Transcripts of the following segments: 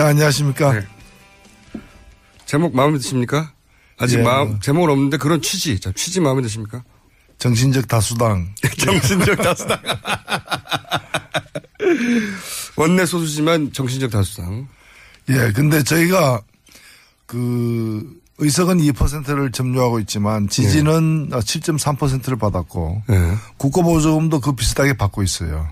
안녕하십니까. 네. 제목 마음에 드십니까? 아직 예, 제목은 없는데 그런 취지. 자, 취지 마음에 드십니까? 정신적 다수당. 정신적 다수당. 원내 소수지만 정신적 다수당. 예, 근데 저희가 의석은 2%를 점유하고 있지만 지지는 7.3%를 받았고 국고보조금도 그 비슷하게 받고 있어요.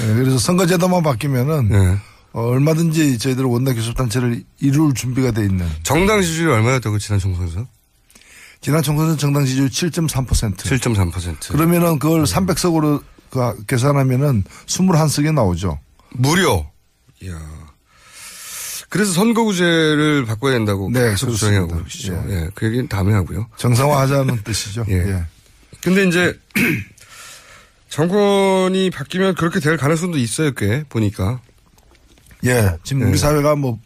예, 그래서 선거제도만 바뀌면은 얼마든지 저희들 원내 교섭단체를 이룰 준비가 돼 있는. 정당 지지율이 얼마였다고 지난 총선에서? 지난 총선에서 정당 지지율 7.3%. 7.3%. 그러면은 그걸 300석으로 계산하면은 21석이 나오죠. 무려. 이야. 그래서 선거구제를 바꿔야 된다고 계속 주장하고 계시죠. 예. 예. 그 얘기는 다음에 하고요. 정상화하자는 뜻이죠. 예. 예. 근데 이제 정권이 바뀌면 그렇게 될 가능성도 있어요, 꽤 보니까. 예. 지금 우리 사회가 뭐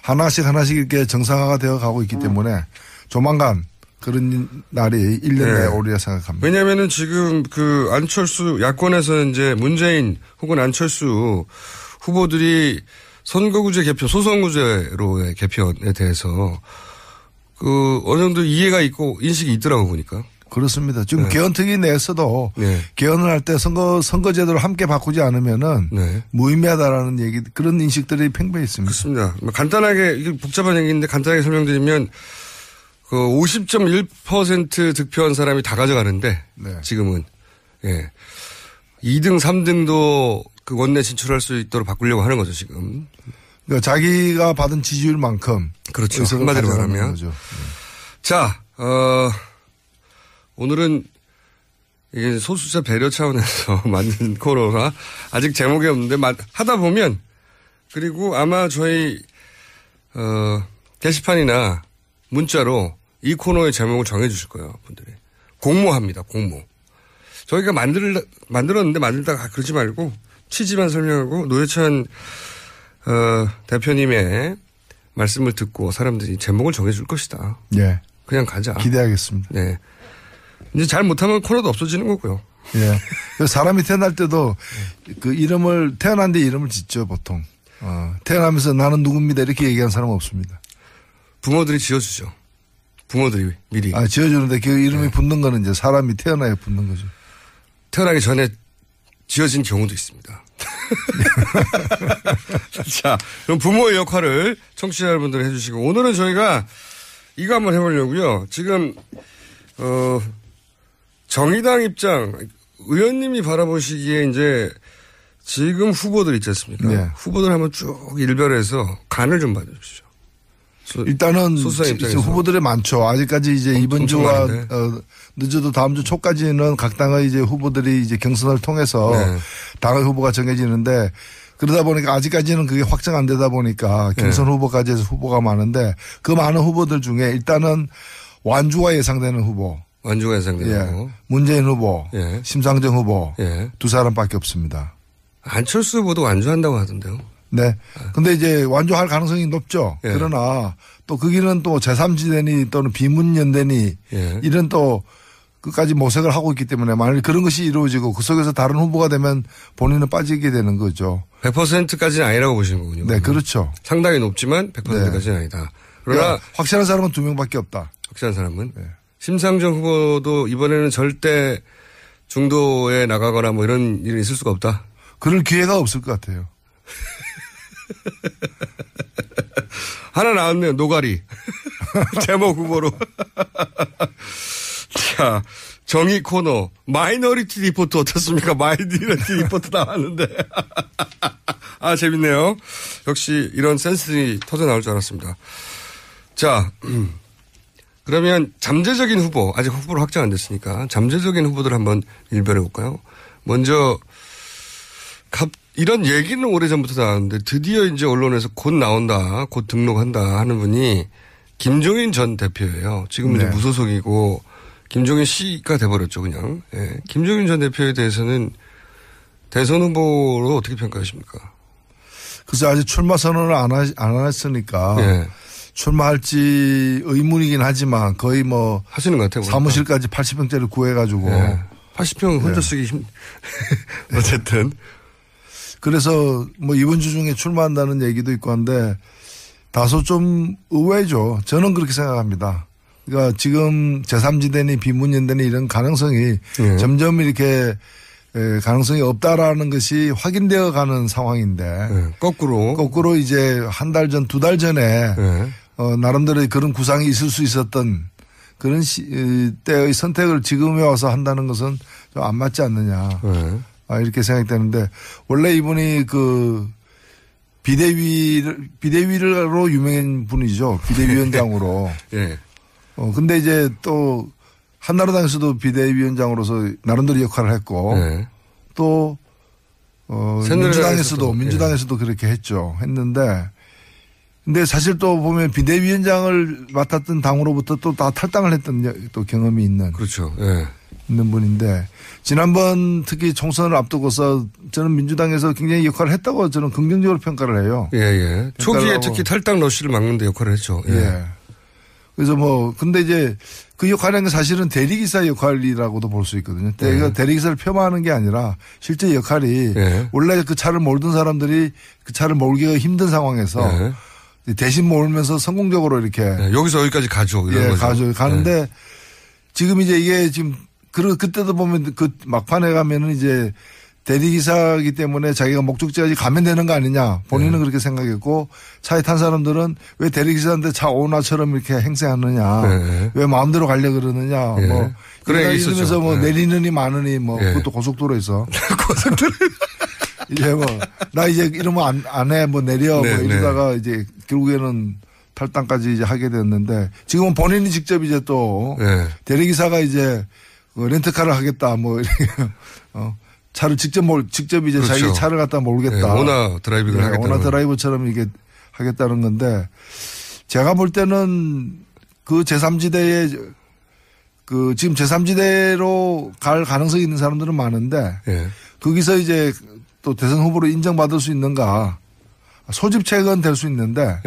하나씩 이렇게 정상화가 되어 가고 있기 때문에 조만간 그런 날이 1년 내에 오리라 생각합니다. 왜냐면은 지금 안철수 야권에서 이제 문재인 혹은 안철수 후보들이 선거구제 개편, 소선구제로의 개편에 대해서 어느 정도 이해가 있고 인식이 있더라고 보니까. 그렇습니다. 지금 개헌특위 내에서도 개헌을 할 때 선거제도를 함께 바꾸지 않으면은 무의미하다라는 얘기, 그런 인식들이 팽배해 있습니다. 그렇습니다. 간단하게, 이게 복잡한 얘기인데 간단하게 설명드리면 50.1% 득표한 사람이 다 가져가는데 지금은 2등, 3등도 그 원내 진출할 수 있도록 바꾸려고 하는 거죠, 지금. 그러니까 자기가 받은 지지율만큼. 그렇죠. 한마디로 말하면. 거죠. 자, 오늘은 이게 소수자 배려 차원에서 만든 코너라 아직 제목이 없는데 하다 보면 그리고 아마 저희 게시판이나 문자로 이 코너의 제목을 정해 주실 거예요, 분들이. 공모합니다, 공모. 저희가 만들었는데 만들다가 그러지 말고 취지만 설명하고 노회찬 대표님의 말씀을 듣고 사람들이 제목을 정해 줄 것이다. 예. 그냥 가자. 기대하겠습니다. 네. 이제 잘 못하면 코너도 없어지는 거고요. 예. 사람이 태어날 때도 태어난 데 이름을 짓죠, 보통. 태어나면서 나는 누굽니다 이렇게 얘기하는 사람은 없습니다. 부모들이 지어주죠. 부모들이 미리. 지어주는데 그 이름이 붙는 거는 이제 사람이 태어나야 붙는 거죠. 태어나기 전에 지어진 경우도 있습니다. 자, 그럼 부모의 역할을 청취자 여러분들이 해주시고 오늘은 저희가 이거 한번 해보려고요. 지금 정의당 입장 의원님이 바라보시기에 이제 지금 후보들 있지 않습니까? 후보들 한번 쭉 일별해서 간을 좀 봐주십시오. 일단은 후보들이 많죠. 아직까지 이제 이번 주와 늦어도 다음 주 초까지는 각 당의 이제 후보들이 이제 경선을 통해서 당의 후보가 정해지는데 그러다 보니까 아직까지는 그게 확정 안 되다 보니까 경선 후보까지 해서 후보가 많은데 그 많은 후보들 중에 일단은 완주가 예상되는 후보. 완주가 예상되는 후보. 문재인 후보. 심상정 후보. 두 사람밖에 없습니다. 안철수 후보도 완주한다고 하던데요. 네. 근데 이제 완주할 가능성이 높죠. 그러나 또 거기는 또 제3지대니 또는 비문연대니 이런 또 끝까지 모색을 하고 있기 때문에 만약에 그런 것이 이루어지고 그 속에서 다른 후보가 되면 본인은 빠지게 되는 거죠. 100%까지는 아니라고 보시는 거군요. 네, 그렇죠. 상당히 높지만 100%까지는 아니다. 그러나 확실한 사람은 2명밖에 없다. 확실한 사람은? 심상정 후보도 이번에는 절대 중도에 나가거나 뭐 이런 일이 있을 수가 없다. 그럴 기회가 없을 것 같아요. 하나 나왔네요. 노가리. 제목 후보로. 자, 정의 코너. 마이너리티 리포트 어떻습니까? 마이너리티 리포트 나왔는데. 재밌네요. 역시 이런 센스들이 터져 나올 줄 알았습니다. 자, 그러면 잠재적인 후보, 아직 후보로 확정 안 됐으니까 잠재적인 후보들 한번 일별해 볼까요? 먼저, 이런 얘기는 오래전부터 나왔는데 드디어 이제 언론에서 곧 나온다, 곧 등록한다 하는 분이 김종인 전 대표예요. 지금 이제 무소속이고 김종인 씨가 돼버렸죠, 그냥. 김종인 전 대표에 대해서는 대선 후보로 어떻게 평가하십니까? 그래서 아직 출마 선언을 안 했으니까 출마할지 의문이긴 하지만 거의 뭐 하시는 것 같아요. 사무실까지 80평짜리 구해가지고 80평 혼자 쓰기 어쨌든. 그래서 뭐 이번 주 중에 출마한다는 얘기도 있고 한데 다소 좀 의외죠. 저는 그렇게 생각합니다. 그러니까 지금 제3지대니 비문연대니 이런 가능성이 점점 이렇게 가능성이 없다라는 것이 확인되어 가는 상황인데 거꾸로 이제 한 달 전, 두 달 전에 나름대로 그런 구상이 있을 수 있었던 그런 때의 선택을 지금에 와서 한다는 것은 좀 안 맞지 않느냐. 이렇게 생각이 되는데 원래 이분이 그 비대위로 유명한 분이죠. 비대위원장으로. 예. 근데 이제 또 한나라당에서도 비대위원장으로서 나름대로 역할을 했고 예. 또 민주당에서도 그렇게 했는데 근데 사실 또 보면 비대위원장을 맡았던 당으로부터 또 다 탈당을 했던 또 경험이 있는. 그렇죠. 예. 있는 분인데 지난번 특히 총선을 앞두고서 저는 민주당에서 굉장히 역할을 했다고 저는 긍정적으로 평가를 해요. 예. 초기에 특히 탈당 러시를 막는 데 역할을 했죠. 예. 그래서 근데 이제 그 역할이라는 게 사실은 대리기사 역할이라고도 볼 수 있거든요. 대리기사를 폄하하는 게 아니라 실제 역할이 원래 그 차를 몰던 사람들이 그 차를 몰기가 힘든 상황에서 대신 몰면서 성공적으로 이렇게. 여기서 여기까지 가죠. 가는데 지금 이제 이게 지금 그때도 보면 그 막판에 가면은 이제 대리기사이기 때문에 자기가 목적지까지 가면 되는 거 아니냐. 본인은 그렇게 생각했고 차에 탄 사람들은 왜 대리기사인데 차 오나처럼 이렇게 행세하느냐. 왜 마음대로 가려고 그러느냐. 그래 이러면서 내리느니 마느니 그것도 고속도로에서. 이제 나 이제 이러면 안 해. 내려. 이러다가 이제 결국에는 탈당까지 이제 하게 됐는데 지금은 본인이 직접 이제 또 대리기사가 이제 렌트카를 하겠다 이렇게 차를 직접 이제 그렇죠. 자기 차를 갖다 몰겠다. 오나 드라이빙을 하겠다. 오나 드라이브처럼 이게 하겠다는 건데 제가 볼 때는 그 제3지대에 지금 제3지대로 갈 가능성이 있는 사람들은 많은데 거기서 이제 또 대선 후보로 인정받을 수 있는가. 소집책은 될 수 있는데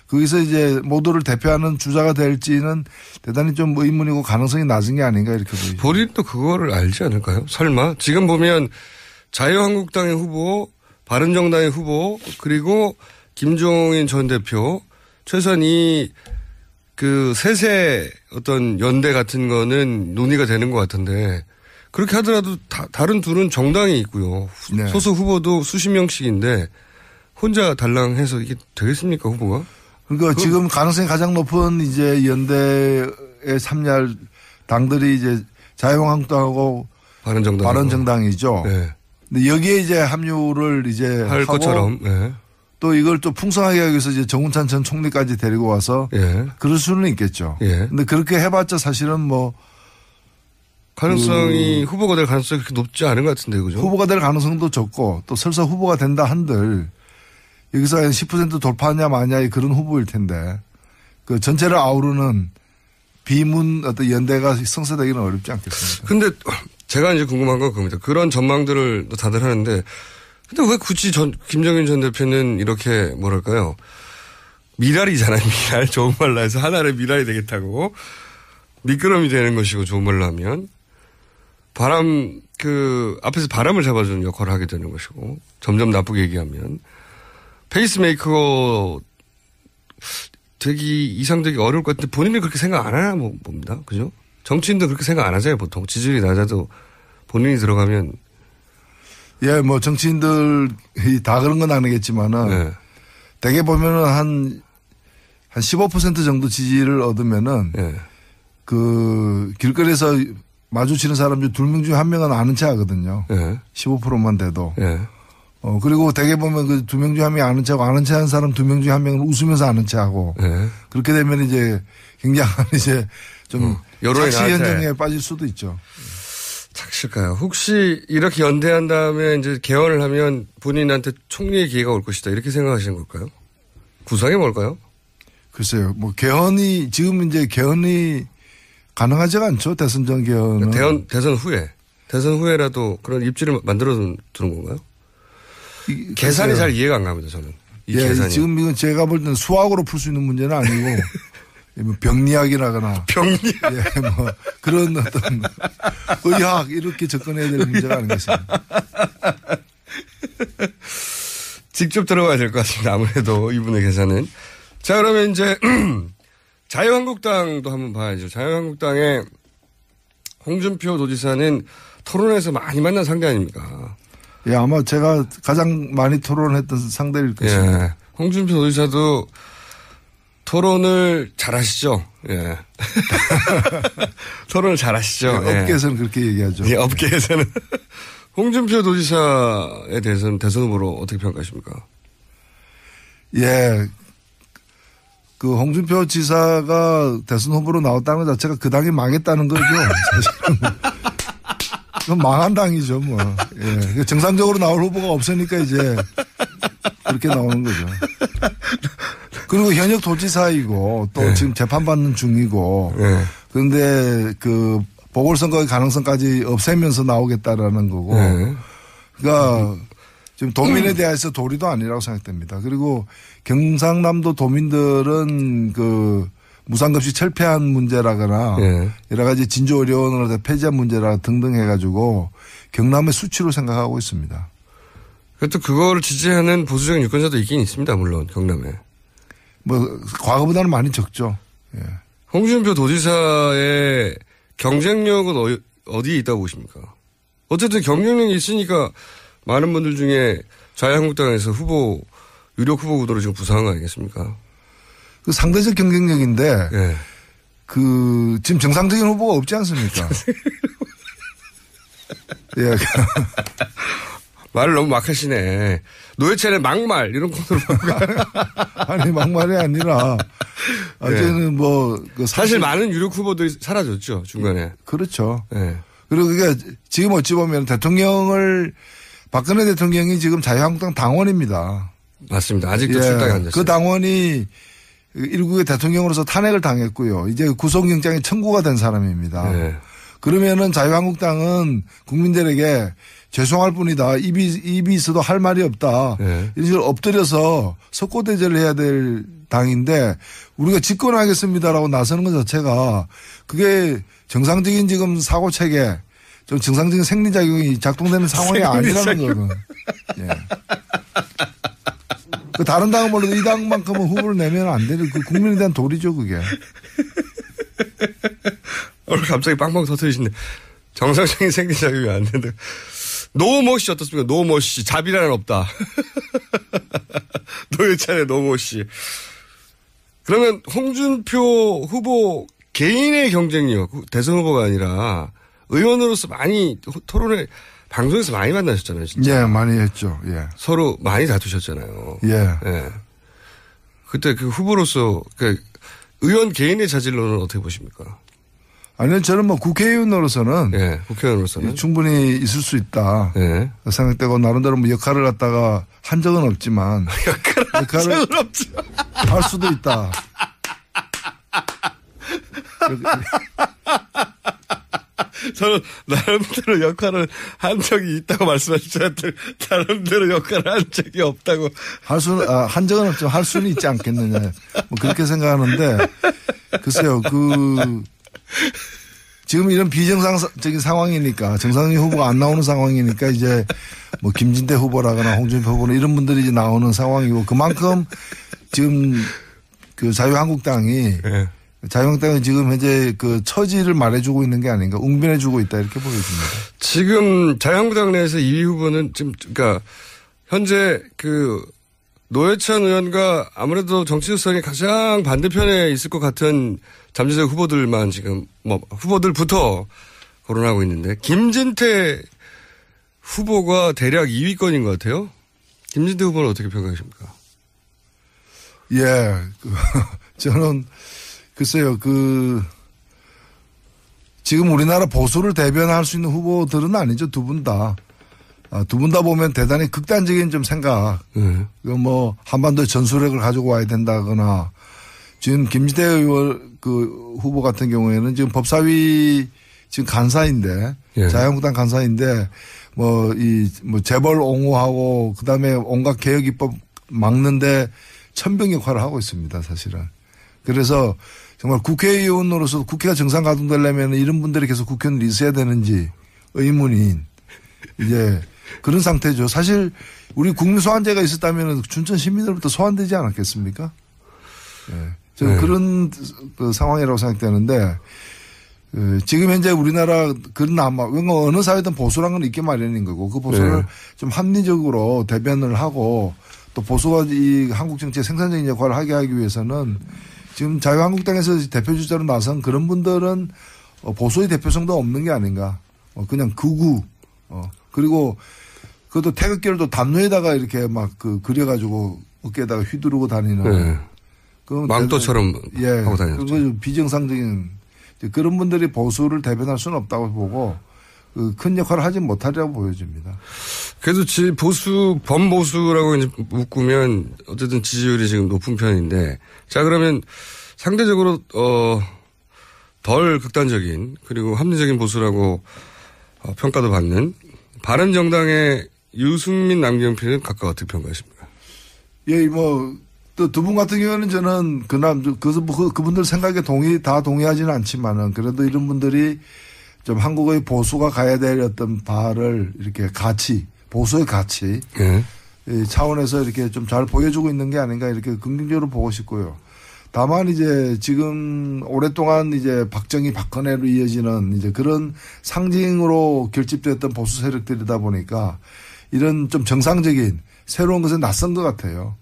거기서 이제 모두를 대표하는 주자가 될지는 대단히 좀 의문이고 가능성이 낮은 게 아닌가 이렇게 보이죠. 본인도 그거를 알지 않을까요? 설마 지금 보면 자유한국당의 후보, 바른정당의 후보 그리고 김종인 전 대표 최소한 그 셋의 어떤 연대 같은 거는 논의가 되는 것 같은데 그렇게 하더라도 다른 둘은 정당이 있고요. 소속 후보도 수십 명씩인데 혼자 달랑해서 이게 되겠습니까, 후보가? 그러니까 지금 가능성이 가장 높은 이제 연대에 참여할 당들이 이제 자유한국당하고 바른정당이죠. 근데 여기에 이제 합류를 이제 할 것처럼. 또 이걸 또 풍성하게 하기 위해서 이제 정운찬 전 총리까지 데리고 와서 그럴 수는 있겠죠. 근데 그렇게 해봤자 사실은 가능성이 후보가 될 가능성이 그렇게 높지 않은 것 같은데, 그죠? 후보가 될 가능성도 적고 또 설사 후보가 된다 한들 여기서 한 10% 돌파하냐 마냐의 그런 후보일 텐데 그 전체를 아우르는 비문 어떤 연대가 성사되기는 어렵지 않겠습니까? 근데 제가 이제 궁금한 건 그겁니다. 그런 전망들을 다들 하는데 근데 왜 굳이 김종인 전 대표는 이렇게 뭐랄까요? 미랄이잖아요. 미랄. 좋은 말로 해서 하나의 미랄이 되겠다고. 미끄럼이 되는 것이고 좋은 말로 하면. 앞에서 바람을 잡아주는 역할을 하게 되는 것이고. 점점 나쁘게 얘기하면. 페이스메이커 이상되기 어려울 것 같은데 본인이 그렇게 생각 안 하나 봅니다. 그죠? 정치인도 그렇게 생각 안 하잖아요. 보통. 지지율이 낮아도 본인이 들어가면. 정치인들이 다 그런 건 아니겠지만은. 대개 보면은 한 15% 정도 지지를 얻으면은. 그 길거리에서 마주치는 사람 중 2명 중 1명은 아는 체 하거든요. 15%만 돼도. 그리고 대개 보면 그 2명 중 1명이 아는 체하고 아는 체 하는 사람 2명 중 1명은 웃으면서 아는 체 하고. 그렇게 되면 이제 굉장한 이제 좀 착시 현상에 빠질 수도 있죠. 착실까요? 혹시 이렇게 연대한 다음에 이제 개헌을 하면 본인한테 총리의 기회가 올 것이다. 이렇게 생각하시는 걸까요? 구상이 뭘까요? 글쎄요. 지금 이제 개헌이 가능하지가 않죠. 대선 전 개헌은. 대선 후에라도 그런 입지를 만들어 두는 건가요? 계산이 잘 이해가 안 갑니다, 저는. 계산이. 지금 이건 제가 볼 때는 수학으로 풀 수 있는 문제는 아니고 병리학이라거나. 그런 어떤 의학 이렇게 접근해야 될 문제가 아니겠습니까? 직접 들어가야 될 것 같습니다. 아무래도 이분의 계산은. 자, 그러면 이제 자유한국당도 한번 봐야죠. 자유한국당의 홍준표 도지사는 토론에서 많이 만난 상대 아닙니까? 예, 아마 제가 가장 많이 토론했던 상대일 것입니다. 예. 홍준표 도지사도 토론을 잘하시죠. 예. 토론을 잘하시죠. 예, 업계에서는 그렇게 얘기하죠. 예, 업계에서는. 홍준표 도지사에 대해서는 대선 후보로 어떻게 평가하십니까? 예. 그 홍준표 지사가 대선 후보로 나왔다는 것 자체가 그 당이 망했다는 거죠. 사실은. 그건 망한 당이죠, 뭐. 예. 정상적으로 나올 후보가 없으니까 이제 그렇게 나오는 거죠. 그리고 현역 도지사이고 또 네. 지금 재판받는 중이고 네. 그런데 그 보궐선거의 가능성까지 없애면서 나오겠다라는 거고 네. 그러니까 지금 도민에 대해서 도리도 아니라고 생각됩니다. 그리고 경상남도 도민들은 그 무상급식 철폐한 문제라거나 네. 여러 가지 진주의료원을 폐지한 문제라 등등 해가지고 경남의 수치로 생각하고 있습니다. 또 그거를 지지하는 보수적인 유권자도 있긴 있습니다. 물론 경남에. 뭐 과거보다는 많이 적죠. 예. 홍준표 도지사의 경쟁력은 어디에 있다고 보십니까? 어쨌든 경쟁력이 있으니까 많은 분들 중에 자유한국당에서 유력 후보 구도로 지금 부상한 거 아니겠습니까? 그 상대적 경쟁력인데 예. 그 지금 정상적인 후보가 없지 않습니까? 예. 말을 너무 막 하시네. 노회찬의 막말 이런 코너로 아니 막말이 아니라 어제는 네. 뭐 그 사실 많은 유력 후보들이 사라졌죠 중간에. 그렇죠. 네. 그리고 그게 지금 어찌 보면 박근혜 대통령이 지금 자유한국당 당원입니다. 맞습니다. 아직도 출당이 안 됐어요. 그 당원이 일국의 대통령으로서 탄핵을 당했고요. 이제 구속영장이 청구가 된 사람입니다. 네. 그러면은 자유한국당은 국민들에게 죄송할 뿐이다. 입이 있어도 할 말이 없다. 네. 이런 식으로 엎드려서 석고대죄를 해야 될 당인데 우리가 집권하겠습니다라고 나서는 것 자체가 그게 정상적인 지금 사고체계 좀 정상적인 생리작용이 작동되는 상황이 아니라는 거는. 예. 그 다른 당은 몰라도 이 당만큼은 후보를 내면 안 되는 그 국민에 대한 도리죠 그게. 오늘 갑자기 빵빵 터뜨리시네. 정상적인 생리작용이 안 된다. 노모 씨 어떻습니까? 노모 씨. 자비라는 없다. 노회찬의 노모 씨. 그러면 홍준표 후보 개인의 경쟁력, 대선 후보가 아니라 의원으로서 많이 토론에 방송에서 많이 만나셨잖아요. 진짜. 예, 많이 했죠. 예. 서로 많이 다투셨잖아요. 예. 예. 그때 그 후보로서 그 의원 개인의 자질로는 어떻게 보십니까? 아니요, 저는 뭐 국회의원으로서는. 예, 국회의원으로서는. 충분히 있을 수 있다. 예. 생각되고 나름대로 뭐 역할을 갖다가 한 적은 없지만. 역할을 한 적은 없지만. 할 수도 있다. 저는 나름대로 역할을 한 적이 있다고 말씀하셨는데 나름대로 역할을 한 적이 없다고. 한 적은 없지만 할 수는 있지 않겠느냐. 뭐 그렇게 생각하는데 글쎄요. 지금 이런 비정상적인 상황이니까 정상적인 후보가 안 나오는 상황이니까 이제 뭐 김진태 후보라거나 홍준표 후보는 이런 분들이 이제 나오는 상황이고 그만큼 지금 그 자유한국당이 네. 자유한국당은 지금 현재 그 처지를 말해주고 있는 게 아닌가 웅변해주고 있다 이렇게 보여집니다. 지금 자유한국당 내에서 2위 후보는 지금 그러니까 현재 그 노회찬 의원과 아무래도 정치적성이 가장 반대편에 있을 것 같은 잠재적 후보들만 지금 뭐 후보들부터 거론하고 있는데 김진태 후보가 대략 2위권인 것 같아요. 김진태 후보는 어떻게 평가하십니까? 예, 저는 글쎄요 지금 우리나라 보수를 대변할 수 있는 후보들은 아니죠. 두 분 다. 두 분 다 보면 대단히 극단적인 좀 생각. 뭐 한반도에 전술핵을 가지고 와야 된다거나 지금 김진태 의원 그 후보 같은 경우에는 지금 법사위 지금 간사인데 예. 자유한국당 간사인데 뭐 재벌 옹호하고 그다음에 온갖 개혁 입법 막는데 천병 역할을 하고 있습니다. 사실은. 그래서 정말 국회의원으로서 국회가 정상 가동되려면 이런 분들이 계속 국회의원을 있어야 되는지 의문인 이제 그런 상태죠. 사실 우리 국민 소환제가 있었다면 춘천 시민들부터 소환되지 않았겠습니까? 네. 저는 그런 그 상황이라고 생각되는데 지금 현재 우리나라 그런 어느 사회든 보수라는 건 있기 마련인 거고 그 보수를 좀 합리적으로 대변을 하고 또 보수가 이 한국 정치의 생산적인 역할을 하기 위해서는 지금 자유한국당에서 대표주자로 나선 그런 분들은 보수의 대표성도 없는 게 아닌가. 그냥 극우. 그리고 그것도 태극기를 담요에다가 이렇게 막 그려가지고 어깨에다가 휘두르고 다니는. 망토처럼 하고 다녔죠. 그거 비정상적인 그런 분들이 보수를 대변할 수는 없다고 보고 큰 역할을 하지 못하리라고 보여집니다. 그래도 범보수라고 이제 묶으면 어쨌든 지지율이 지금 높은 편인데 자 그러면 상대적으로 덜 극단적인 그리고 합리적인 보수라고 평가도 받는 바른정당의 유승민 남경필은 각각 어떻게 평가하십니까? 예, 뭐 또 두 분 같은 경우는 저는 그분들 생각에 다 동의하지는 않지만은 그래도 이런 분들이 좀 한국의 보수가 가야 될 어떤 바를 이렇게 보수의 가치 이 차원에서 이렇게 좀 잘 보여주고 있는 게 아닌가 이렇게 긍정적으로 보고 싶고요. 다만 이제 지금 오랫동안 이제 박정희 박근혜로 이어지는 이제 그런 상징으로 결집되었던 보수 세력들이다 보니까 이런 좀 정상적인 새로운 것에 낯선 것 같아요.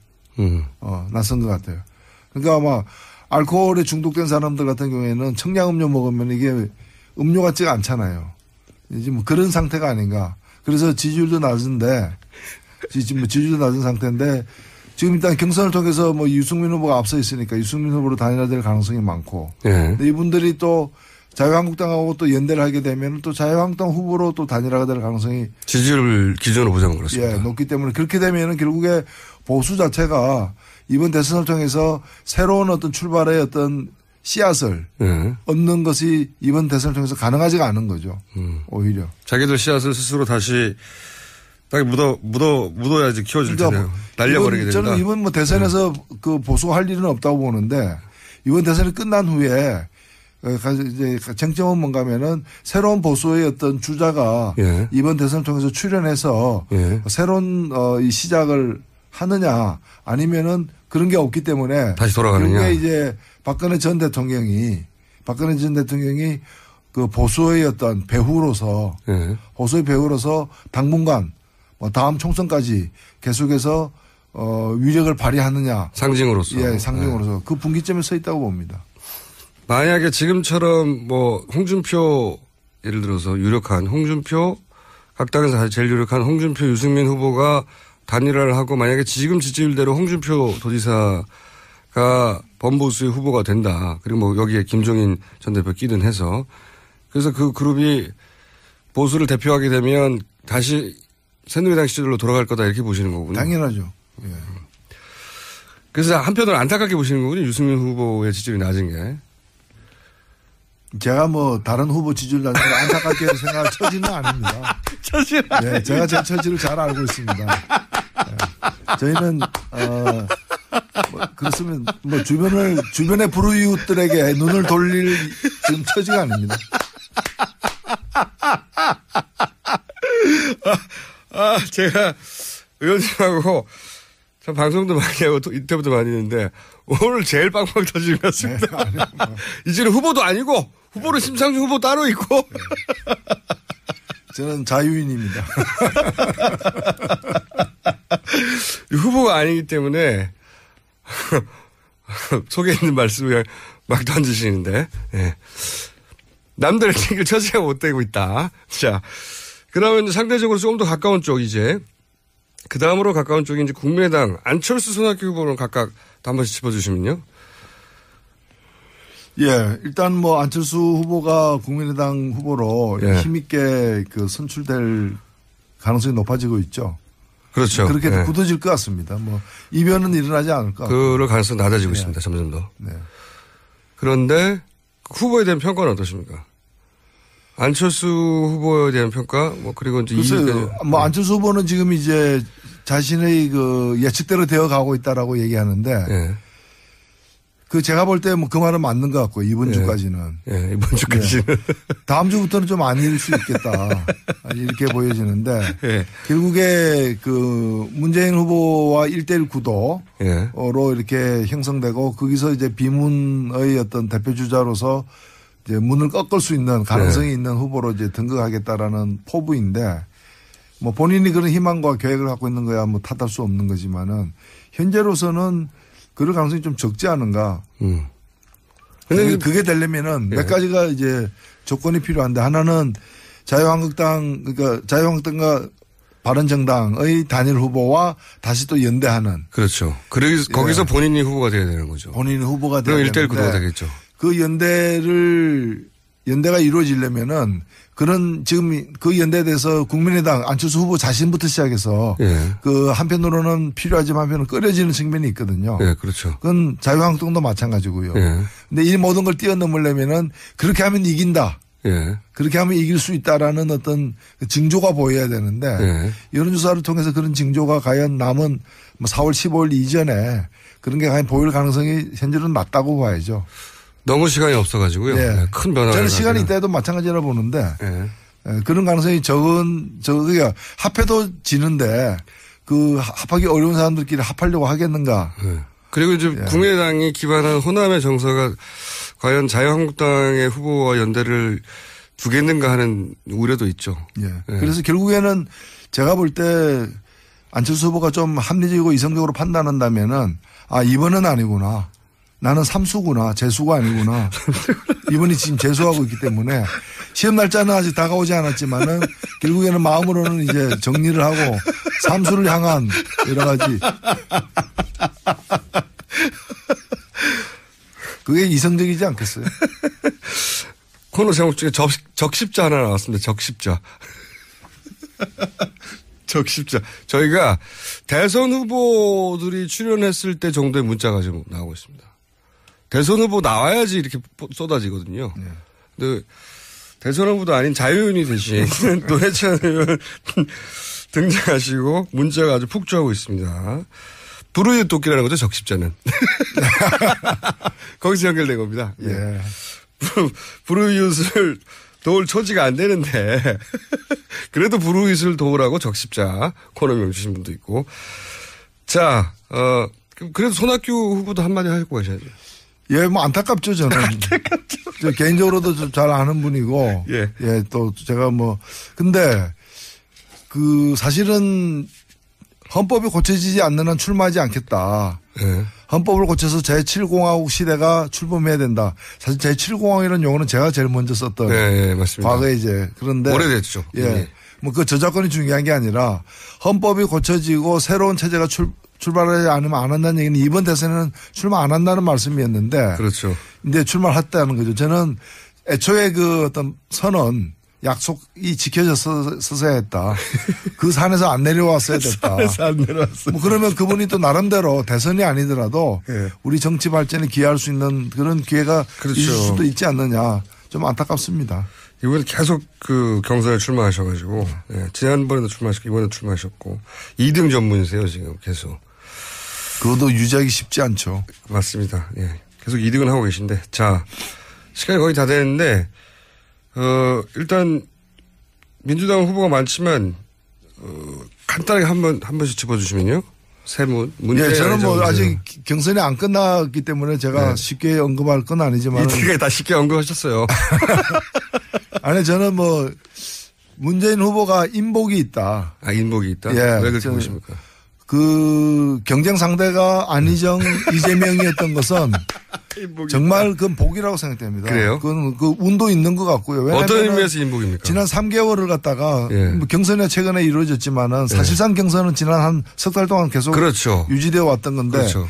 낯선 것 같아요. 그러니까 아마 알코올에 중독된 사람들 같은 경우에는 청량음료 먹으면 이게 음료 같지가 않잖아요. 이제 뭐 그런 상태가 아닌가. 그래서 지지율도 낮은데, 지지율도 낮은 상태인데, 지금 일단 경선을 통해서 뭐 유승민 후보가 앞서 있으니까 유승민 후보로 단일화될 가능성이 많고, 근데 이분들이 또 자유한국당하고 또 연대를 하게 되면 또 자유한국당 후보로 또 단일화가 될 가능성이 지지율 기준으로 보자면 그렇습니다. 예, 높기 때문에 그렇게 되면은 결국에 보수 자체가 이번 대선을 통해서 새로운 어떤 출발의 어떤 씨앗을 얻는 것이 이번 대선을 통해서 가능하지가 않은 거죠. 오히려. 자기들 씨앗을 스스로 다시 딱 묻어야지 키워질 텐데요. 날려버리게 된다. 저는 이번 뭐 대선에서 그 보수가 할 일은 없다고 보는데 이번 대선이 끝난 후에 이제 쟁점은 뭔가 하면은 새로운 보수의 어떤 주자가 이번 대선을 통해서 출연해서 새로운 이 시작을 하느냐 아니면은 그런 게 없기 때문에 다시 돌아가느냐. 그게 이제 박근혜 전 대통령이 그 보수의 어떤 배후로서 당분간 뭐 다음 총선까지 계속해서 위력을 발휘하느냐. 상징으로서. 예, 상징으로서 그 분기점에 서 있다고 봅니다. 만약에 지금처럼 뭐 홍준표 예를 들어서 유력한 홍준표 각 당에서 제일 유력한 홍준표 유승민 후보가 단일화를 하고 만약에 지금 지지율대로 홍준표 도지사가 범보수의 후보가 된다. 그리고 뭐 여기에 김종인 전 대표 끼든 해서 그래서 그 그룹이 보수를 대표하게 되면 다시 새누리당 시절로 돌아갈 거다 이렇게 보시는 거군요. 당연하죠. 예. 그래서 한편으로 안타깝게 보시는 거군요. 유승민 후보의 지지율이 낮은 게. 제가 뭐 다른 후보 지지율 낮은 걸 안타깝게 생각할 처지는 아닙니다. 처지는 네, 제가 제 처지를 잘 알고 있습니다. 네. 저희는 뭐 그렇으면 뭐 주변의 불우이웃들에게 눈을 돌릴 지금 처지가 아닙니다. 제가 의원님하고 참 방송도 많이 하고 인터뷰도 많이 했는데 오늘 제일 빵빵 터지는 것 같습니다. 네, 이제는 후보도 아니고 후보는 심상중 후보 따로 있고. 네. 저는 자유인입니다. 후보가 아니기 때문에 속에 있는 말씀을 막 던지시는데 네. 남들을 챙길 처지가 못 되고 있다. 자, 그러면 상대적으로 조금 더 가까운 쪽 이제 그 다음으로 가까운 쪽이 이제 국민의당 안철수 손학규 후보는 각각 한 번씩 짚어주시면요. 예, 일단 뭐 안철수 후보가 국민의당 후보로 힘있게 그 선출될 가능성이 높아지고 있죠. 그렇죠. 그렇게 굳어질 것 같습니다. 뭐 이변은 일어나지 않을 것 같고. 그럴 가능성이 낮아지고 있습니다. 점점 더. 네. 그런데 후보에 대한 평가는 어떠십니까? 안철수 후보에 대한 평가, 뭐, 그리고 이제 뭐, 안철수 후보는 지금 이제 자신의 그 예측대로 되어 가고 있다라고 얘기하는데, 그 제가 볼 때 뭐 그 말은 맞는 것 같고 이번 주까지는. 예, 이번 주까지는. 네. 다음 주부터는 좀 아닐 수 있겠다. 이렇게 보여지는데 예. 결국에 그 문재인 후보와 1대1 구도로 예. 이렇게 형성되고 거기서 이제 비문의 어떤 대표 주자로서 이제 문을 꺾을 수 있는 가능성이 예. 있는 후보로 이제 등극하겠다라는 포부인데 뭐 본인이 그런 희망과 계획을 갖고 있는 거야 뭐 탓할 수 없는 거지만은 현재로서는 그럴 가능성이 좀 적지 않은가. 근데 그게 되려면은 몇 가지가 이제 조건이 필요한데 하나는 자유한국당 그러니까 자유한국당과 바른정당의 단일 후보와 다시 또 연대하는. 그렇죠. 그래서 거기서 본인이 후보가 돼야 되는 거죠. 본인이 후보가 돼야 되는데. 그럼 1대1 구도가 되겠죠. 그 연대가 이루어지려면은 그런 지금 그 연대에 대해서 국민의당 안철수 후보 자신부터 시작해서 예. 그 한편으로는 필요하지만 한편으로는 꺼려지는 측면이 있거든요. 예, 그렇죠. 그건 자유한국당도 마찬가지고요. 예. 근데 이 모든 걸 뛰어넘으려면은 그렇게 하면 이긴다. 예. 그렇게 하면 이길 수 있다라는 어떤 징조가 보여야 되는데 예. 여론조사를 통해서 그런 징조가 과연 남은 뭐 4월 15일 이전에 그런 게 과연 보일 가능성이 현재는 낮다고 봐야죠. 너무 시간이 없어가지고요. 네. 큰 변화가. 저는 시간이 있다 해도 마찬가지라 보는데 네. 그런 가능성이 그러니까 합해도 지는데 그 합하기 어려운 사람들끼리 합하려고 하겠는가. 네. 그리고 이제 국민의당이 기반한 호남의 정서가 과연 자유한국당의 후보와 연대를 두겠는가 하는 우려도 있죠. 예. 네. 그래서 결국에는 제가 볼 때 안철수 후보가 좀 합리적이고 이성적으로 판단한다면은 아, 이번은 아니구나. 나는 삼수구나. 재수가 아니구나. 이번이 지금 재수하고 있기 때문에 시험 날짜는 아직 다가오지 않았지만은 결국에는 마음으로는 이제 정리를 하고 삼수를 향한 여러 가지. 그게 이성적이지 않겠어요? 코너 제목 중에 적십자 하나 나왔습니다. 적십자. 적십자. 저희가 대선 후보들이 출연했을 때 정도의 문자가 지금 나오고 있습니다. 대선 후보 나와야지 이렇게 쏟아지거든요. 네. 근데 대선 후보도 아닌 자유인이 대신 노회찬 의원 등장하시고 문자가 아주 폭주하고 있습니다. 불우이웃 돕기라는 거죠, 적십자는. 거기서 연결된 겁니다. 예. 불우이웃을 도울 처지가 안 되는데 그래도 불우이웃을 도우라고 적십자 코너명 주신 분도 있고. 자, 그래도 손학규 후보도 한마디 하고 가셔야죠. 예, 뭐 안타깝죠, 저는. 안타깝죠. 저 개인적으로도 좀 잘 아는 분이고. 예. 예, 또 제가 뭐 근데 그 사실은 헌법이 고쳐지지 않는 한 출마하지 않겠다. 예. 헌법을 고쳐서 제7공화국 시대가 출범해야 된다. 사실 제7공화국이라는 용어는 제가 제일 먼저 썼던. 예, 맞습니다. 과거에 이제 그런데. 오래됐죠. 예. 뭐 그 저작권이 중요한 게 아니라 헌법이 고쳐지고 새로운 체제가 출발하지 않으면 안 한다는 얘기는 이번 대선에는 출마 안 한다는 말씀이었는데. 그렇죠. 근데 출마를 했다는 거죠. 저는 애초에 그 어떤 선언, 약속이 지켜졌어야 했다. 그 산에서 안 내려왔어야 됐다. 산에서 안 내려왔어요. 뭐 그러면 그분이 또 나름대로 대선이 아니더라도 네. 우리 정치 발전에 기여할 수 있는 그런 기회가 그렇죠. 있을 수도 있지 않느냐. 좀 안타깝습니다. 이번에 계속 그 경선에 출마하셔가지고 예, 지난번에도 출마하셨고 이번에도 출마하셨고 2등 전문이세요 지금 계속. 그것도 유지하기 쉽지 않죠. 맞습니다. 예, 계속 2등은 하고 계신데 자 시간이 거의 다 되는데 일단 민주당 후보가 많지만 간단하게 한 번씩 짚어주시면요. 세 문제. 예, 저는 뭐 아직 경선이 안 끝났기 때문에 제가 네. 쉽게 언급할 건 아니지만. 이렇게 다 쉽게 언급하셨어요. 아니 저는 뭐 문재인 후보가 인복이 있다. 아 인복이 있다. 예, 왜 그렇게 보십니까? 그 경쟁 상대가 안희정, 이재명이었던 것은 정말 그건 복이라고 생각됩니다. 그래요? 그건 그 운도 있는 것 같고요. 어떤 의미에서 인복입니까? 지난 3개월을 갖다가 예. 경선이 최근에 이루어졌지만은 사실상 경선은 지난 한 석 달 동안 계속 그렇죠. 유지되어 왔던 건데. 그렇죠.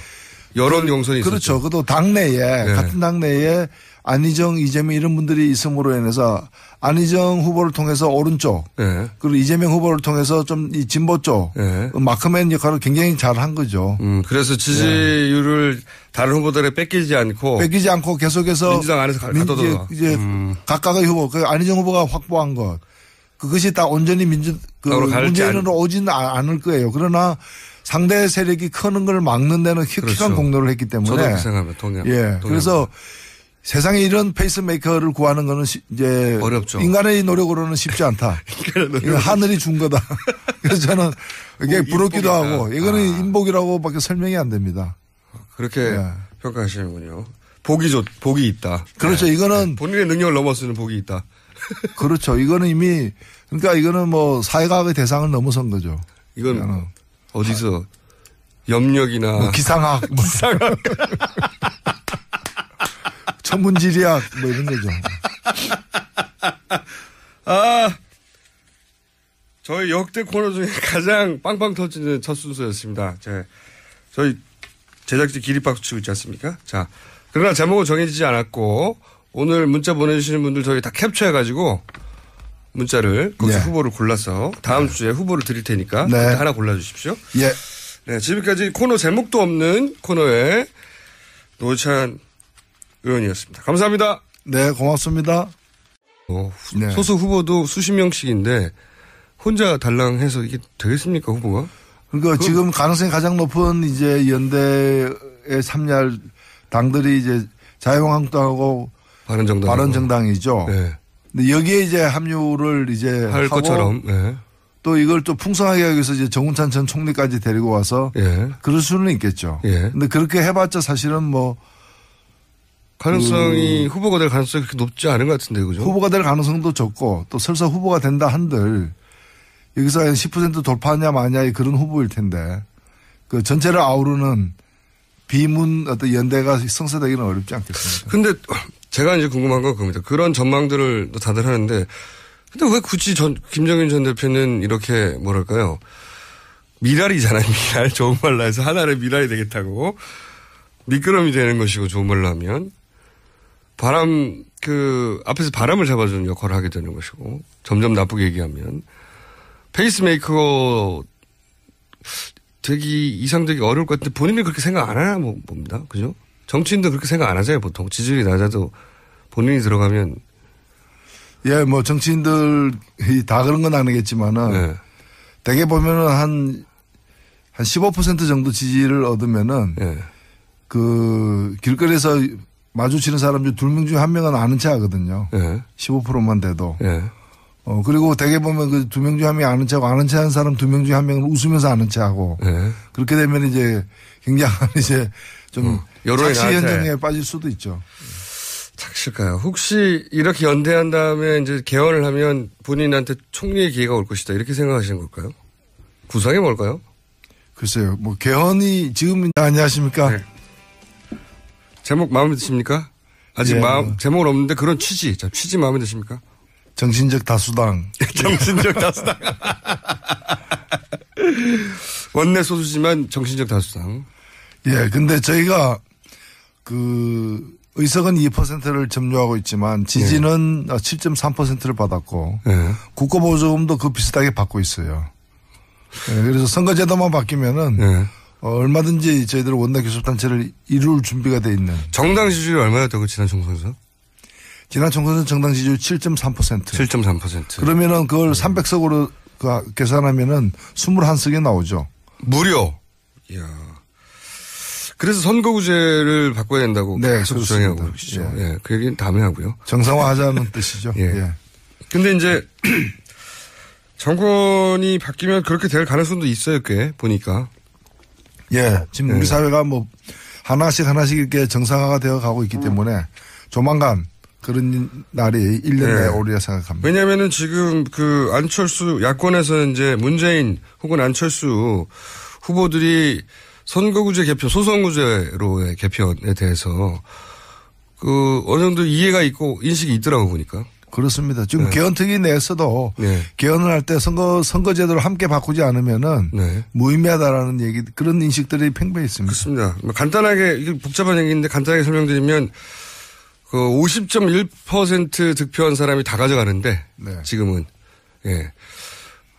여론 경선이 그렇죠. 있었죠. 그것도 당내에 같은 당내에 안희정, 이재명 이런 분들이 있음으로 인해서 안희정 후보를 통해서 오른쪽 그리고 이재명 후보를 통해서 좀 이 진보 쪽 마크맨 역할을 굉장히 잘한 거죠. 그래서 지지율을 다른 후보들에 뺏기지 않고 계속해서 민주당 안에서 가둬둬. 이제 각각의 후보, 그 안희정 후보가 확보한 것 그것이 다 온전히 문재인으로 오지는 않을 거예요. 그러나 상대 세력이 크는 걸 막는 데는 혁혁한 그렇죠. 공로를 했기 때문에. 저도 그렇게 생각합니다. 동의합니다. 예. 그래서 세상에 이런 페이스메이커를 구하는 거는 이제 어렵죠. 인간의 노력으로는 쉽지 않다. 이건 하늘이 준 거다. 그래서 저는 이게 부럽기도 하고 이거는 인복이라고밖에 설명이 안 됩니다. 그렇게 예. 평가하시는군요. 복이 있다. 그렇죠. 네. 이거는 본인의 능력을 넘어서는 복이 있다. 그렇죠. 이거는 이미 그러니까 이거는 뭐 사회과학의 대상을 넘어선 거죠. 이건 어디서 염력이나 뭐 기상학, 천문지리학 뭐 이런 거죠. 저희 역대 코너 중에 가장 빵빵 터지는 첫 순서였습니다. 저희 제작진 기립박수 치고 있지 않습니까? 자, 그러나 제목은 정해지지 않았고 오늘 문자 보내주시는 분들 저희 다 캡처해가지고 문자를 거기서 네. 후보를 골라서 다음 주에 후보를 드릴 테니까 네. 하나 골라주십시오. 예. 네, 지금까지 코너 제목도 없는 코너의 노회찬 의원이었습니다. 감사합니다. 네, 고맙습니다. 네. 소수 후보도 수십 명씩인데 혼자 달랑해서 이게 되겠습니까, 후보가? 그러니까 지금 가능성이 가장 높은 이제 연대에 참여할 당들이 이제 자유한국당하고 바른정당이죠. 네. 근데 여기에 이제 합류를 이제 할 하고 것처럼. 네. 또 이걸 또 풍성하게 하기 위해서 이제 정운찬 전 총리까지 데리고 와서 예. 그럴 수는 있겠죠. 예. 근데 그렇게 해봤자 사실은 뭐 가능성이 후보가 될 가능성이 그렇게 높지 않은 것 같은데 그죠? 후보가 될 가능성도 적고 또 설사 후보가 된다 한들 여기서 10% 돌파하냐 마냐의 그런 후보일 텐데 그 전체를 아우르는 비문 어떤 연대가 성사되기는 어렵지 않겠습니까? 근데 제가 이제 궁금한 건 그겁니다. 그런 전망들을 다들 하는데 근데 왜 굳이 김정인 전 대표는 이렇게 뭐랄까요? 미랄이잖아요. 미랄. 좋은 말로 해서 하나의 미랄이 되겠다고. 미끄럼이 되는 것이고 좋은 말로 하면. 앞에서 바람을 잡아주는 역할을 하게 되는 것이고. 점점 나쁘게 얘기하면. 페이스메이커 이상되기 어려울 것 같은데 본인이 그렇게 생각 안 하나 봅니다. 그죠? 정치인도 그렇게 생각 안 하잖아요. 보통. 지지율이 낮아도 본인이 들어가면. 예, 뭐 정치인들이 다 그런 건 아니겠지만은 네. 대개 보면은 한 15% 정도 지지를 얻으면은 네. 그 길거리에서 마주치는 사람 중 2명 중에 1명은 아는 체 하거든요. 네. 15%만 돼도. 네. 그리고 대개 보면 그 2명 중에 1명이 아는 체하고 아는 체 하는 사람 2명 중에 1명은 웃으면서 아는 체 하고 네. 그렇게 되면 이제 굉장한 이제 좀 착시 현상에 빠질 수도 있죠. 착실까요? 혹시 이렇게 연대한 다음에 이제 개헌을 하면 본인한테 총리의 기회가 올 것이다. 이렇게 생각하시는 걸까요? 구상이 뭘까요? 글쎄요. 뭐 개헌이 지금 안녕하십니까? 네. 제목 마음에 드십니까? 아직 예, 제목은 없는데 그런 취지. 자, 취지 마음에 드십니까? 정신적 다수당. 정신적 다수당. 원내 소수지만 정신적 다수당. 예, 근데 저희가 의석은 2%를 점유하고 있지만 지지는 7.3%를 받았고 국고보조금도 그 비슷하게 받고 있어요. 그래서 선거제도만 바뀌면은 얼마든지 저희들 원내 교섭단체를 이룰 준비가 돼 있는. 정당 지지율이 얼마였다고 지난 총선에서? 지난 총선에서 정당 지지율 7.3%. 7.3%. 그러면은 그걸 300석으로 계산하면은 21석이 나오죠. 무려. 이야. 그래서 선거구제를 바꿔야 된다고 네, 계속 주장하고 계시죠. 예. 그 얘기는 다음에 하고요. 정상화하자는 뜻이죠. 예. 예. 근데 이제 정권이 바뀌면 그렇게 될 가능성도 있어요, 꽤 보니까. 예. 지금 우리 사회가 뭐 하나씩 이렇게 정상화가 되어 가고 있기 때문에 조만간 그런 날이 1년 내에 오리라 생각합니다. 왜냐면은 지금 안철수 야권에서 이제 문재인 혹은 안철수 후보들이 선거구제 개편, 소선구제로의 개편에 대해서 어느 정도 이해가 있고 인식이 있더라고 보니까. 그렇습니다. 지금 개헌특위 내에서도 개헌을 할 때 선거제도를 함께 바꾸지 않으면은 무의미하다라는 그런 인식들이 팽배해 있습니다. 그렇습니다. 간단하게 이게 복잡한 얘기인데 간단하게 설명드리면 50.1% 득표한 사람이 다 가져가는데 지금은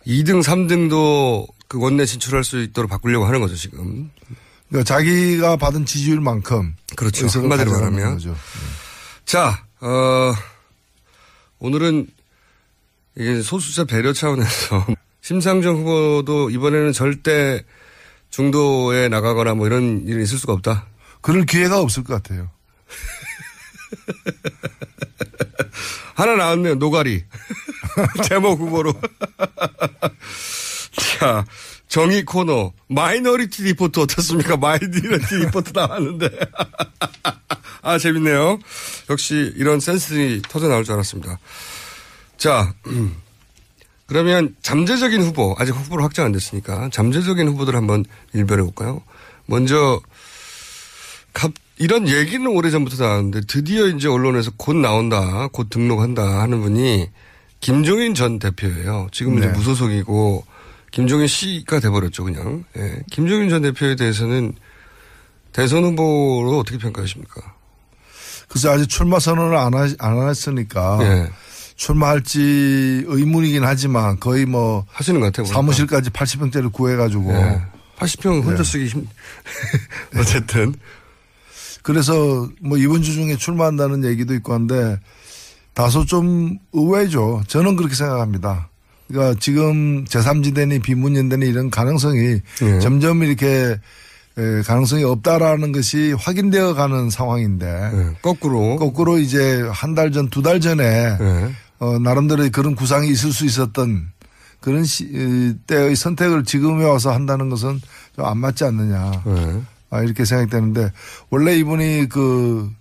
2등, 3등도 그 원내 진출할 수 있도록 바꾸려고 하는 거죠 지금. 그러니까 자기가 받은 지지율만큼. 그렇죠. 한마디로 말하면. 거죠. 자, 오늘은 이게 소수자 배려 차원에서 심상정 후보도 이번에는 절대 중도에 나가거나 뭐 이런 일이 있을 수가 없다. 그럴 기회가 없을 것 같아요. 하나 나왔네요. 노가리. 제목 후보로. 자, 정의 코너. 마이너리티 리포트 어떻습니까? 마이너리티 리포트 나왔는데. 아, 재밌네요. 역시 이런 센스들이 터져 나올 줄 알았습니다. 자, 그러면 잠재적인 후보, 아직 후보로 확정 안 됐으니까 잠재적인 후보들 한번 일별해 볼까요? 먼저, 이런 얘기는 오래전부터 나왔는데 드디어 이제 언론에서 곧 나온다, 곧 등록한다 하는 분이 김종인 전 대표예요. 지금 이제 무소속이고 김종인 씨가 돼버렸죠, 그냥. 예. 김종인 전 대표에 대해서는 대선 후보로 어떻게 평가하십니까? 글쎄 아직 출마 선언을 안 했으니까 예. 출마할지 의문이긴 하지만 거의 뭐 하시는 것 같아요. 사무실까지 80평짜리 구해가지고. 예. 80평 혼자 쓰기 어쨌든. 그래서 뭐 이번 주 중에 출마한다는 얘기도 있고 한데 다소 좀 의외죠. 저는 그렇게 생각합니다. 그러니까 지금 제3지대니 비문연대니 이런 가능성이 점점 이렇게 가능성이 없다라는 것이 확인되어 가는 상황인데. 거꾸로 이제 한 달 전, 두 달 전에 나름대로 그런 구상이 있을 수 있었던 그런 때의 선택을 지금에 와서 한다는 것은 좀 안 맞지 않느냐. 이렇게 생각되는데 원래 이분이 그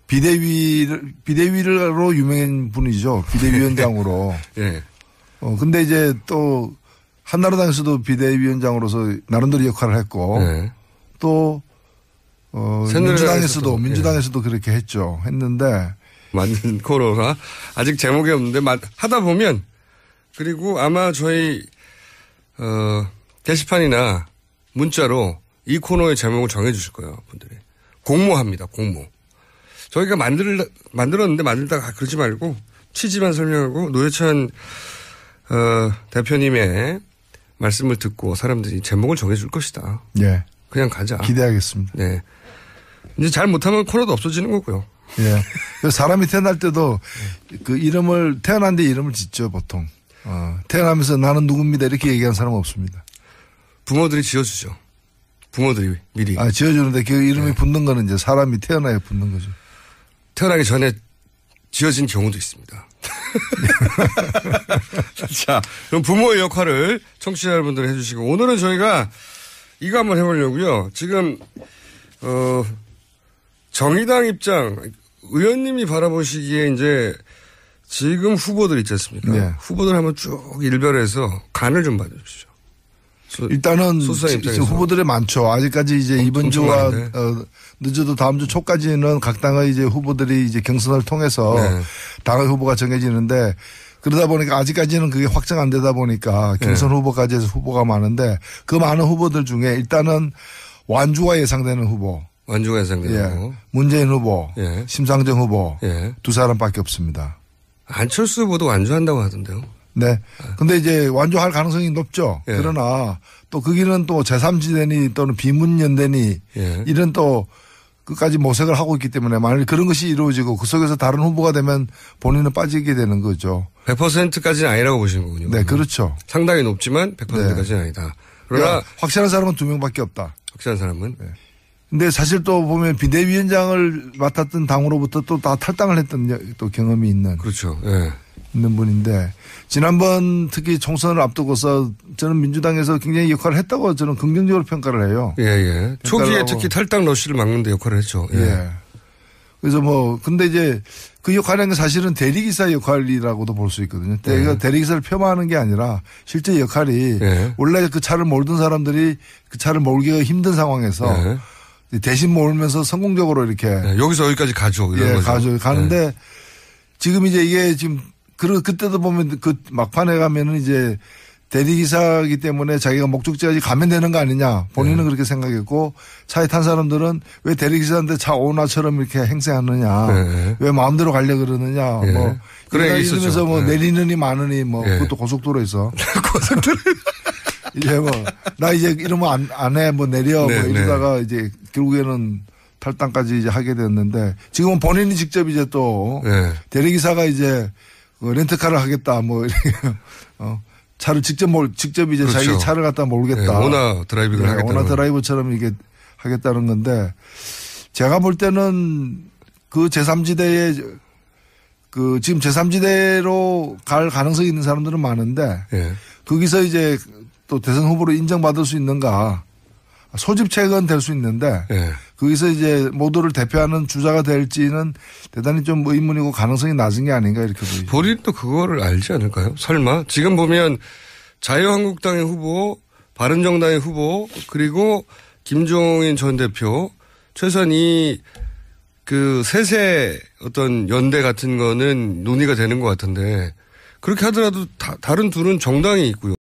비대위로 유명한 분이죠. 비대위원장으로. 예. 근데 이제 또 한나라당에서도 비대위원장으로서 나름대로 역할을 했고 또 민주당에서도 그렇게 했는데 만든 코너가 아직 제목이 없는데 하다 보면 그리고 아마 저희 게시판이나 문자로 이 코너의 제목을 정해 주실 거예요, 분들이. 공모합니다, 공모. 저희가 만들었는데 만들다가 그러지 말고 취지만 설명하고 노회찬 대표님의 말씀을 듣고 사람들이 제목을 정해 줄 것이다. 예. 그냥 가자. 기대하겠습니다. 네. 이제 잘 못하면 코너도 없어지는 거고요. 예. 사람이 태어날 때도 그 태어난 데 이름을 짓죠, 보통. 태어나면서 나는 누굽니다. 이렇게 얘기하는 사람은 없습니다. 부모들이 지어주죠. 부모들이 미리. 지어주는데 그 이름이 붙는 거는 이제 사람이 태어나야 붙는 거죠. 태어나기 전에 지어진 경우도 있습니다. 자, 그럼 부모의 역할을 청취자 여러분들 해주시고 오늘은 저희가 이거 한번 해보려고요. 지금 정의당 입장 의원님이 바라보시기에 이제 지금 후보들 있지 않습니까? 네. 후보들 한번 쭉 일별해서 간을 좀 봐주십시오. 일단은 후보들이 많죠. 아직까지 이제 이번 주와 늦어도 다음 주 초까지는 각 당의 이제 후보들이 이제 경선을 통해서 당의 후보가 정해지는데 그러다 보니까 아직까지는 그게 확정 안 되다 보니까 경선 후보까지 해서 후보가 많은데 그 많은 후보들 중에 일단은 완주가 예상되는 후보. 후보. 문재인 후보, 심상정 후보 두 사람밖에 없습니다. 안철수 후보도 완주한다고 하던데요. 네. 근데 이제 완주할 가능성이 높죠. 그러나 또 거기는 또 제3지대니 또는 비문연대니 이런 또 끝까지 모색을 하고 있기 때문에 만약에 그런 것이 이루어지고 그 속에서 다른 후보가 되면 본인은 빠지게 되는 거죠. 100%까지는 아니라고 보시는 거군요. 네, 그렇죠. 상당히 높지만 100%까지는 아니다. 그러나 확실한 사람은 2명밖에 없다. 확실한 사람은? 네. 근데 사실 또 보면 비대위원장을 맡았던 당으로부터 또 다 탈당을 했던 또 경험이 있는. 그렇죠. 있는 분인데 지난번 특히 총선을 앞두고서 저는 민주당에서 굉장히 역할을 했다고 저는 긍정적으로 평가를 해요. 초기에 특히 탈당 러시를 막는 데 역할을 했죠. 그래서 근데 이제 그 역할은 사실은 대리기사 역할이라고도 볼 수 있거든요. 대리기사를 폄하하는 게 아니라 실제 역할이 원래 그 차를 몰던 사람들이 그 차를 몰기가 힘든 상황에서 대신 몰면서 성공적으로 이렇게 여기서 여기까지 가죠. 이런 거죠. 가는데 지금 이제 이게 지금 그때도 보면 그 막판에 가면은 이제 대리기사이기 때문에 자기가 목적지까지 가면 되는 거 아니냐. 본인은 그렇게 생각했고 차에 탄 사람들은 왜 대리기사인데 차 오나처럼 이렇게 행세하느냐. 왜 마음대로 가려고 그러느냐. 그래 이러면서 내리느니 마느니 그것도 고속도로에서. 고속도로. 이제 나 이제 이러면 안 해. 내려. 이러다가 이제 결국에는 탈당까지 이제 하게 됐는데 지금은 본인이 직접 이제 또 대리기사가 이제 렌트카를 하겠다 이렇게 차를 직접 이제 그렇죠. 자기 차를 갖다 몰겠다. 네, 오나 드라이빙을 하겠다. 오나 드라이브처럼 이게 하겠다는 건데 제가 볼 때는 그 제3지대에 지금 제3지대로 갈 가능성이 있는 사람들은 많은데 거기서 이제 또 대선 후보로 인정받을 수 있는가 소집책은 될 수 있는데 거기서 이제 모두를 대표하는 주자가 될지는 대단히 좀 의문이고 가능성이 낮은 게 아닌가 이렇게 보이죠. 본인도 그거를 알지 않을까요? 설마 지금 보면 자유한국당의 후보, 바른정당의 후보 그리고 김종인 전 대표 최소한 그 세세 어떤 연대 같은 거는 논의가 되는 것 같은데 그렇게 하더라도 다른 둘은 정당이 있고요.